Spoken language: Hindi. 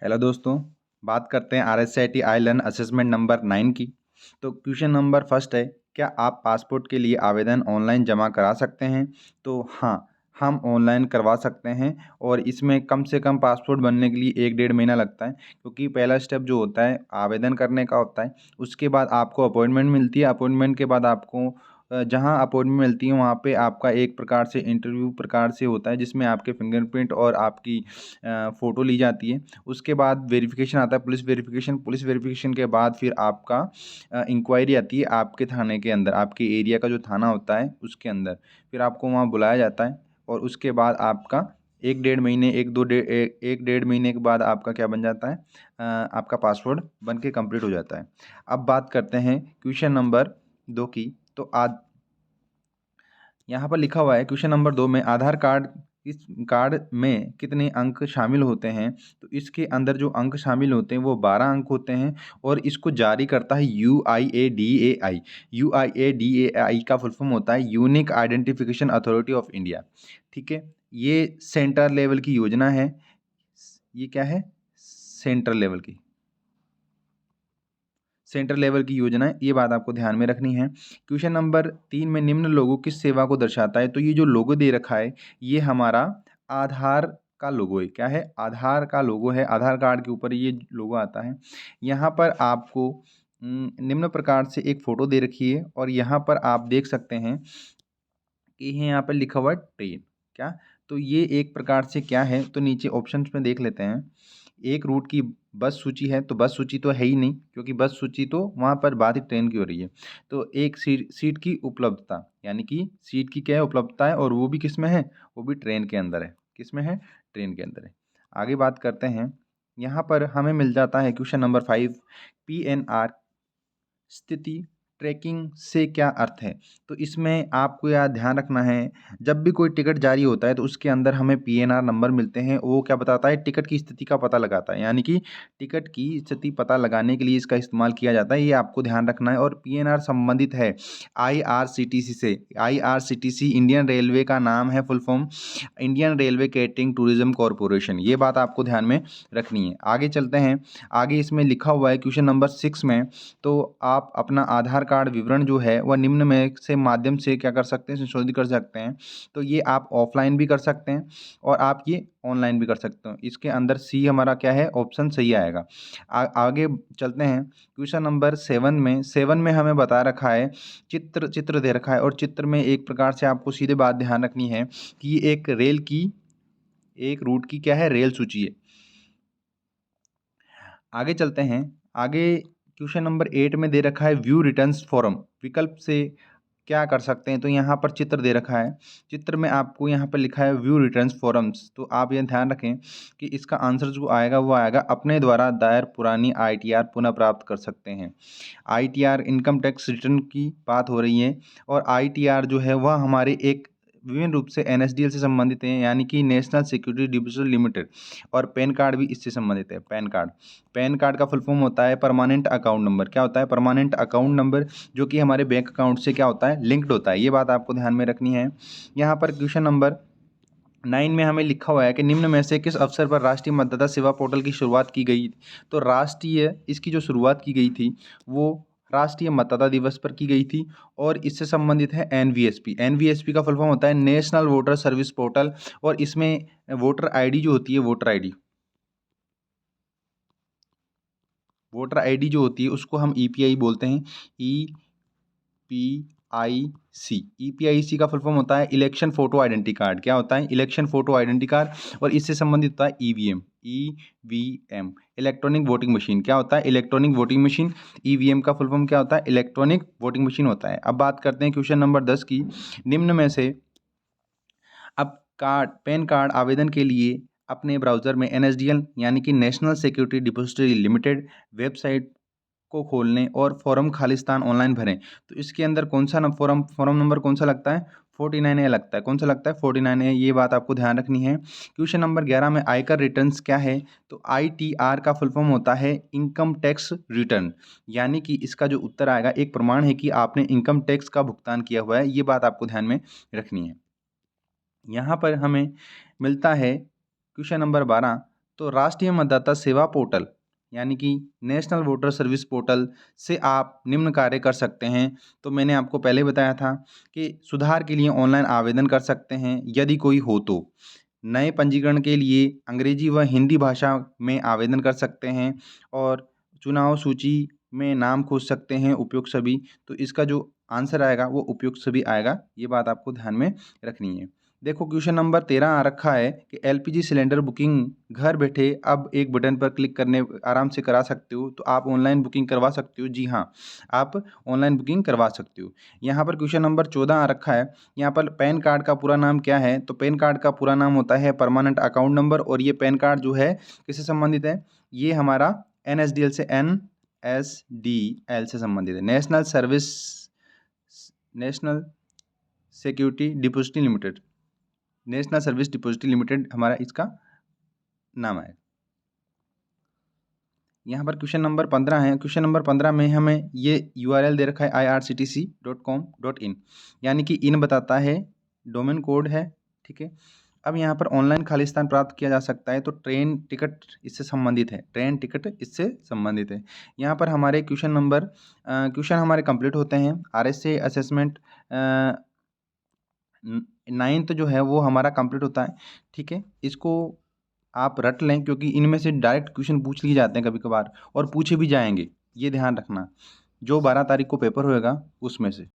हेलो दोस्तों, बात करते हैं RSIT आइलन असेसमेंट नंबर 9 की। तो क्वेश्चन नंबर फर्स्ट है, क्या आप पासपोर्ट के लिए आवेदन ऑनलाइन जमा करा सकते हैं? तो हाँ, हम ऑनलाइन करवा सकते हैं और इसमें कम से कम पासपोर्ट बनने के लिए 1-1.5 महीना लगता है, क्योंकि पहला स्टेप जो होता है आवेदन करने का होता है। उसके बाद आपको अपॉइंटमेंट मिलती है। अपॉइंटमेंट के बाद आपको जहाँ अपॉइंटमेंट मिलती है वहाँ पे आपका एक प्रकार से इंटरव्यू प्रकार से होता है, जिसमें आपके फिंगरप्रिंट और आपकी फ़ोटो ली जाती है। उसके बाद वेरिफिकेशन आता है, पुलिस वेरिफिकेशन के बाद फिर आपका इंक्वायरी आती है आपके थाने के अंदर, आपके एरिया का जो थाना होता है उसके अंदर। फिर आपको वहाँ बुलाया जाता है और उसके बाद आपका 1-1.5 महीने 1-1.5 महीने के बाद आपका क्या बन जाता है, आपका पासपोर्ट बन के कंप्लीट हो जाता है। अब बात करते हैं क्वेश्चन नंबर 2 की। तो आज यहाँ पर लिखा हुआ है क्वेश्चन नंबर 2 में, आधार कार्ड इस कार्ड में कितने अंक शामिल होते हैं? तो इसके अंदर जो अंक शामिल होते हैं वो 12 अंक होते हैं और इसको जारी करता है UIADAI। UIADAI का फुल फॉर्म होता है unique identification authority of India. ठीक है, ये सेंटर लेवल की योजना है। ये क्या है? सेंट्रल लेवल की योजना है, ये बात आपको ध्यान में रखनी है। क्वेश्चन नंबर 3 में, निम्न लोगो किस सेवा को दर्शाता है? तो ये जो लोगो दे रखा है ये हमारा आधार का लोगो है। क्या है? आधार का लोगो है। आधार कार्ड के ऊपर ये लोगो आता है। यहाँ पर आपको निम्न प्रकार से एक फ़ोटो दे रखी है और यहाँ पर आप देख सकते हैं कि यहाँ पर लिखा हुआ है ट्रेन। क्या? तो ये एक प्रकार से क्या है, तो नीचे ऑप्शंस में देख लेते हैं। एक रूट की बस सूची है, तो बस सूची तो है ही नहीं, क्योंकि बस सूची तो वहाँ पर बात ही ट्रेन की हो रही है। तो एक सीट की उपलब्धता, यानी कि सीट की क्या है? उपलब्धता है, और वो भी किस में है? वो भी ट्रेन के अंदर है। किस में है? ट्रेन के अंदर है। आगे बात करते हैं। यहाँ पर हमें मिल जाता है क्वेश्चन नंबर 5, PNR स्थिति ट्रैकिंग से क्या अर्थ है? तो इसमें आपको यह ध्यान रखना है, जब भी कोई टिकट जारी होता है तो उसके अंदर हमें PNR नंबर मिलते हैं। वो क्या बताता है? टिकट की स्थिति का पता लगाता है, यानी कि टिकट की स्थिति पता लगाने के लिए इसका इस्तेमाल किया जाता है। ये आपको ध्यान रखना है। और PNR संबंधित है IRCTC से। IRCTC इंडियन रेलवे का नाम है, full form Indian railway catering tourism corporation. ये बात आपको ध्यान में रखनी है। आगे चलते हैं। आगे इसमें लिखा हुआ है क्वेश्चन नंबर 6 में, तो आप अपना आधार कार्ड विवरण जो है वह निम्न में से माध्यम से क्या कर सकते हैं? संशोधित कर सकते हैं। तो ये आप ऑफलाइन भी कर सकते हैं और आप ये ऑनलाइन भी कर सकते हो। इसके अंदर सी हमारा क्या है? ऑप्शन सही आएगा। आगे चलते हैं। क्वेश्चन नंबर 7 में हमें बता रखा है, चित्र दे रखा है और चित्र में एक प्रकार से आपको सीधे बात ध्यान रखनी है कि एक रूट की क्या है? रेल सूची है। आगे चलते हैं। आगे क्वेश्चन नंबर 8 में दे रखा है, व्यू रिटर्न्स फॉरम विकल्प से क्या कर सकते हैं? तो यहाँ पर चित्र दे रखा है। चित्र में आपको यहाँ पर लिखा है व्यू रिटर्न्स फॉरम्स। तो आप ये ध्यान रखें कि इसका आंसर जो आएगा वो आएगा, अपने द्वारा दायर पुरानी ITR पुनः प्राप्त कर सकते हैं। ITR इनकम टैक्स रिटर्न की बात हो रही है और ITR जो है वह हमारे एक विभिन्न रूप से NSDL से संबंधित हैं, यानी कि नेशनल सिक्योरिटी डिपॉजिटरी लिमिटेड। और पैन कार्ड भी इससे संबंधित है। पैन कार्ड का फुल फॉर्म होता है परमानेंट अकाउंट नंबर। क्या होता है? परमानेंट अकाउंट नंबर, जो कि हमारे बैंक अकाउंट से क्या होता है? लिंक्ड होता है। ये बात आपको ध्यान में रखनी है। यहाँ पर क्वेश्चन नंबर 9 में हमें लिखा हुआ है कि निम्न में से किस अवसर पर राष्ट्रीय मतदाता सेवा पोर्टल की शुरुआत की गई? तो इसकी जो शुरुआत की गई थी वो राष्ट्रीय मतदाता दिवस पर की गई थी और इससे संबंधित है NVSP का फुल फॉर्म होता है नेशनल वोटर सर्विस पोर्टल। और इसमें वोटर आईडी जो होती है, वोटर आईडी जो होती है उसको हम EPI बोलते हैं। EPIC का फुल फॉर्म होता है इलेक्शन फोटो आइडेंटिटी कार्ड। क्या होता है? Election photo identity card. और इससे संबंधित होता है EVM इलेक्ट्रॉनिक वोटिंग मशीन। क्या होता है? Electronic voting machine. EVM का फुल फॉर्म क्या होता है? इलेक्ट्रॉनिक वोटिंग मशीन होता है। अब बात करते हैं क्वेश्चन नंबर 10 की। निम्न में से अब पैन कार्ड आवेदन के लिए अपने ब्राउज़र में NSDL यानी कि national security depository limited website को खोलने और फॉर्म खालिस्तान ऑनलाइन भरें। तो इसके अंदर कौन सा फॉर्म नंबर कौन सा लगता है? 49A लगता है। कौन सा लगता है? 49A। ये बात आपको ध्यान रखनी है। क्वेश्चन नंबर 11 में, आयकर रिटर्न्स क्या है? तो ITR का फुल फॉर्म होता है इनकम टैक्स रिटर्न, यानी कि इसका जो उत्तर आएगा एक प्रमाण है कि आपने इनकम टैक्स का भुगतान किया हुआ है। ये बात आपको ध्यान में रखनी है। यहाँ पर हमें मिलता है क्वेश्चन नंबर 12, तो राष्ट्रीय मतदाता सेवा पोर्टल यानी कि नेशनल वोटर सर्विस पोर्टल से आप निम्न कार्य कर सकते हैं। तो मैंने आपको पहले बताया था कि सुधार के लिए ऑनलाइन आवेदन कर सकते हैं यदि कोई हो तो। नए पंजीकरण के लिए अंग्रेजी व हिंदी भाषा में आवेदन कर सकते हैं और चुनाव सूची में नाम खोज सकते हैं उपयुक्त सभी। तो इसका जो आंसर आएगा वो उपयुक्त सभी आएगा, ये बात आपको ध्यान में रखनी है। देखो क्वेश्चन नंबर 13 आ रखा है कि एलपीजी सिलेंडर बुकिंग घर बैठे अब एक बटन पर क्लिक करने आराम से करा सकते हो। तो आप ऑनलाइन बुकिंग करवा सकते हो। जी हाँ, आप ऑनलाइन बुकिंग करवा सकते हो। यहाँ पर क्वेश्चन नंबर 14 आ रखा है, यहाँ पर पैन कार्ड का पूरा नाम क्या है? तो पैन कार्ड का पूरा नाम होता है परमानेंट अकाउंट नंबर। और ये पैन कार्ड जो है किससे संबंधित है? ये हमारा NSDL से NSDL से संबंधित है, national security depository limited, national service depository limited हमारा इसका नाम है। यहाँ पर क्वेश्चन नंबर 15 है। क्वेश्चन नंबर 15 में हमें ये URL दे रखा है irctc.com.in, यानी कि इन बताता है, डोमेन कोड है, ठीक है। अब यहाँ पर ऑनलाइन खालिस्तान प्राप्त किया जा सकता है। तो ट्रेन टिकट इससे संबंधित है, ट्रेन टिकट इससे संबंधित है। यहाँ पर हमारे क्वेश्चन हमारे कंप्लीट होते हैं। RSA असेसमेंट 9th जो है वो हमारा कंप्लीट होता है, ठीक है। इसको आप रट लें क्योंकि इनमें से डायरेक्ट क्वेश्चन पूछ लिए जाते हैं कभी कभार और पूछे भी जाएंगे, ये ध्यान रखना। जो 12 तारीख को पेपर होएगा उसमें से।